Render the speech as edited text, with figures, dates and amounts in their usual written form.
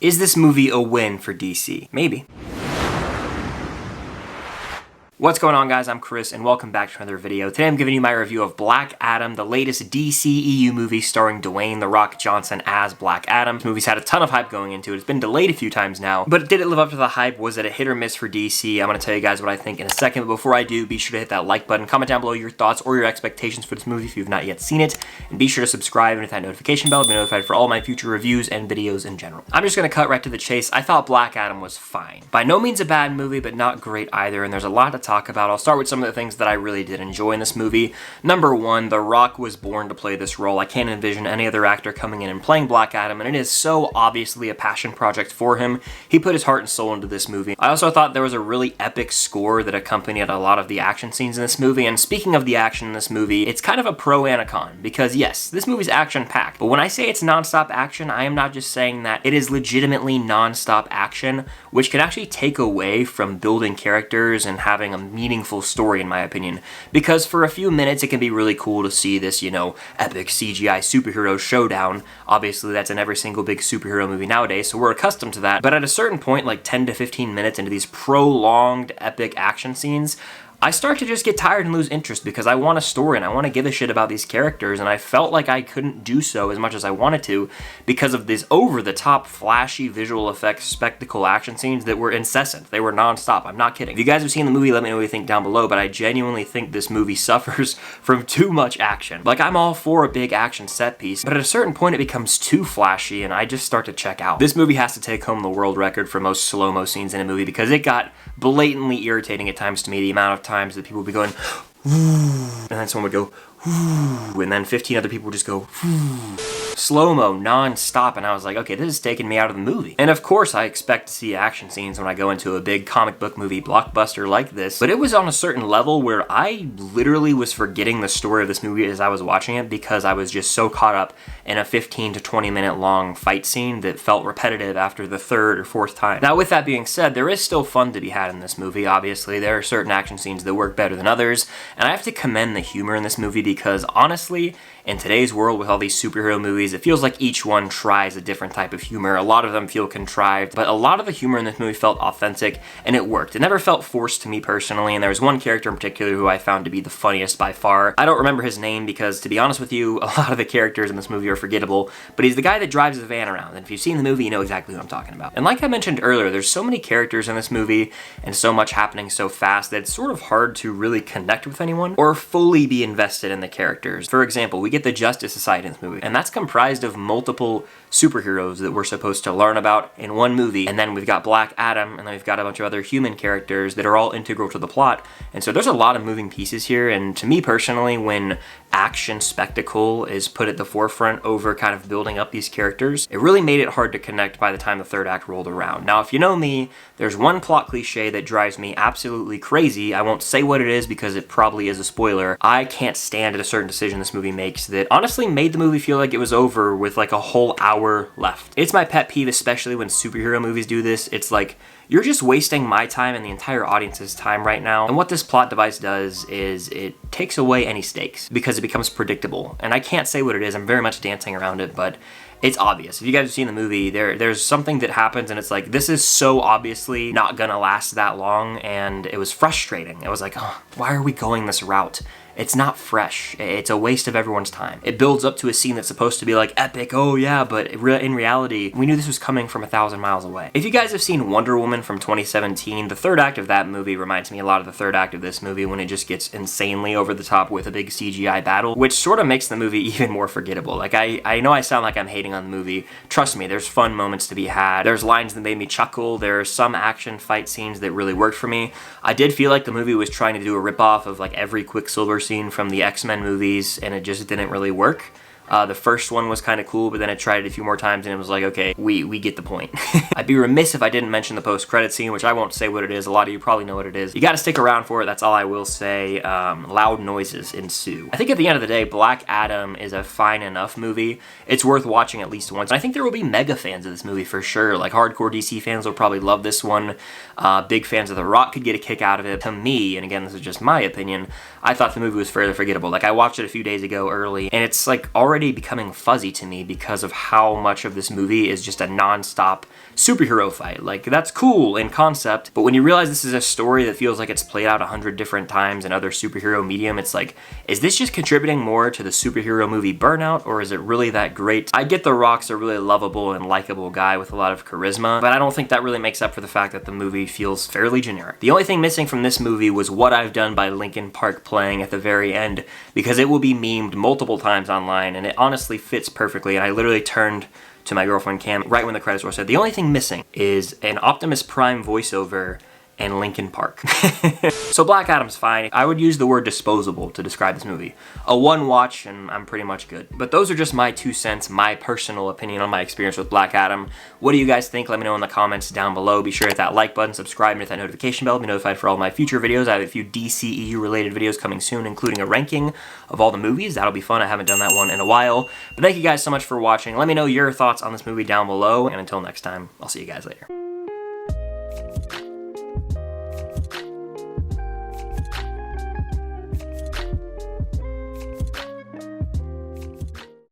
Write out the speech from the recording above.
Is this movie a win for DC? Maybe. What's going on, guys? I'm Chris, and welcome back to another video. Today I'm giving you my review of Black Adam, the latest DCEU movie starring Dwayne The Rock Johnson as Black Adam. This movie's had a ton of hype going into it. It's been delayed a few times now, but did it live up to the hype? Was it a hit or miss for DC? I'm going to tell you guys what I think in a second, but before I do, be sure to hit that like button, comment down below your thoughts or your expectations for this movie if you've not yet seen it, and be sure to subscribe and hit that notification bell to be notified for all my future reviews and videos in general. I'm just going to cut right to the chase. I thought Black Adam was fine. By no means a bad movie, but not great either, and there's a lot to talk about. I'll start with some of the things that I really did enjoy in this movie. Number one, The Rock was born to play this role. I can't envision any other actor coming in and playing Black Adam, and it is so obviously a passion project for him. He put his heart and soul into this movie. I also thought there was a really epic score that accompanied a lot of the action scenes in this movie, and speaking of the action in this movie, it's kind of a pro and a con, because yes, this movie's action-packed, but when I say it's non-stop action, I am not just saying that. It is legitimately non-stop action, which can actually take away from building characters and having a meaningful story, in my opinion, because for a few minutes it can be really cool to see this, you know, epic CGI superhero showdown. Obviously that's in every single big superhero movie nowadays, so we're accustomed to that, but at a certain point, like 10 to 15 minutes into these prolonged epic action scenes, I start to just get tired and lose interest because I want a story and I want to give a shit about these characters, and I felt like I couldn't do so as much as I wanted to because of these over-the-top, flashy visual effects, spectacle action scenes that were incessant. They were non-stop. I'm not kidding. If you guys have seen the movie, let me know what you think down below, but I genuinely think this movie suffers from too much action. Like, I'm all for a big action set piece, but at a certain point it becomes too flashy and I just start to check out. This movie has to take home the world record for most slow-mo scenes in a movie because it got blatantly irritating at times to me, the amount of times that people would be going, and then someone would go, and then 15 other people would just go, slow-mo, non-stop, and I was like, okay, this is taking me out of the movie. And of course, I expect to see action scenes when I go into a big comic book movie blockbuster like this, but it was on a certain level where I literally was forgetting the story of this movie as I was watching it because I was just so caught up in a 15 to 20 minute long fight scene that felt repetitive after the third or fourth time. Now, with that being said, there is still fun to be had in this movie. Obviously, there are certain action scenes that work better than others, and I have to commend the humor in this movie because honestly, in today's world with all these superhero movies, it feels like each one tries a different type of humor. A lot of them feel contrived, but a lot of the humor in this movie felt authentic, and it worked. It never felt forced to me personally, and there was one character in particular who I found to be the funniest by far. I don't remember his name because, to be honest with you, a lot of the characters in this movie are forgettable, but he's the guy that drives the van around, and if you've seen the movie, you know exactly who I'm talking about. And like I mentioned earlier, there's so many characters in this movie, and so much happening so fast that it's sort of hard to really connect with anyone or fully be invested in the characters. For example, we get the Justice Society in this movie, and that's comprised of multiple superheroes that we're supposed to learn about in one movie, and then we've got Black Adam, and then we've got a bunch of other human characters that are all integral to the plot, and so there's a lot of moving pieces here, and to me personally, when action spectacle is put at the forefront over kind of building up these characters, it really made it hard to connect by the time the third act rolled around. Now, if you know me, there's one plot cliche that drives me absolutely crazy. I won't say what it is because it probably is a spoiler. I can't stand at a certain decision this movie makes that honestly made the movie feel like it was over with like a whole hour left. It's my pet peeve, especially when superhero movies do this. It's like, you're just wasting my time and the entire audience's time right now. And what this plot device does is it takes away any stakes because it becomes predictable. And I can't say what it is. I'm very much dancing around it, but it's obvious. If you guys have seen the movie, there's something that happens and it's like, this is so obviously not gonna last that long, and it was frustrating. It was like, oh, why are we going this route? It's not fresh. It's a waste of everyone's time. It builds up to a scene that's supposed to be like epic, oh yeah, but in reality, we knew this was coming from 1,000 miles away. If you guys have seen Wonder Woman from 2017, the third act of that movie reminds me a lot of the third act of this movie when it just gets insanely over the top with a big CGI battle, which sort of makes the movie even more forgettable. Like, I know I sound like I'm hating on the movie. Trust me, there's fun moments to be had. There's lines that made me chuckle. There are some action fight scenes that really worked for me. I did feel like the movie was trying to do a ripoff of like every Quicksilver scene from the X-Men movies, and it just didn't really work. The first one was kind of cool, but then I tried it a few more times and it was like, okay, we get the point. I'd be remiss if I didn't mention the post-credit scene, which I won't say what it is. A lot of you probably know what it is. You gotta stick around for it, that's all I will say. Loud noises ensue. I think at the end of the day, Black Adam is a fine enough movie. It's worth watching at least once. And I think there will be mega fans of this movie for sure. Like, hardcore DC fans will probably love this one. Big fans of The Rock could get a kick out of it. To me, and again, this is just my opinion, I thought the movie was fairly forgettable. Like, I watched it a few days ago early, and it's like already already becoming fuzzy to me because of how much of this movie is just a non-stop superhero fight. Like, that's cool in concept, but when you realize this is a story that feels like it's played out 100 different times in other superhero medium, it's like, is this just contributing more to the superhero movie burnout, or is it really that great? I get The Rock's a really lovable and likable guy with a lot of charisma, but I don't think that really makes up for the fact that the movie feels fairly generic. The only thing missing from this movie was What I've Done by Linkin Park playing at the very end, because it will be memed multiple times online, and it honestly fits perfectly, and I literally turned to my girlfriend Cam right when the credits were said. The only thing missing is an Optimus Prime voiceover and Linkin Park. So Black Adam's fine. I would use the word disposable to describe this movie. A one watch and I'm pretty much good. But those are just my 2 cents, my personal opinion on my experience with Black Adam. What do you guys think? Let me know in the comments down below. Be sure to hit that like button, subscribe, and hit that notification bell to be notified for all my future videos. I have a few DCEU related videos coming soon, including a ranking of all the movies. That'll be fun. I haven't done that one in a while. But thank you guys so much for watching. Let me know your thoughts on this movie down below. And until next time, I'll see you guys later.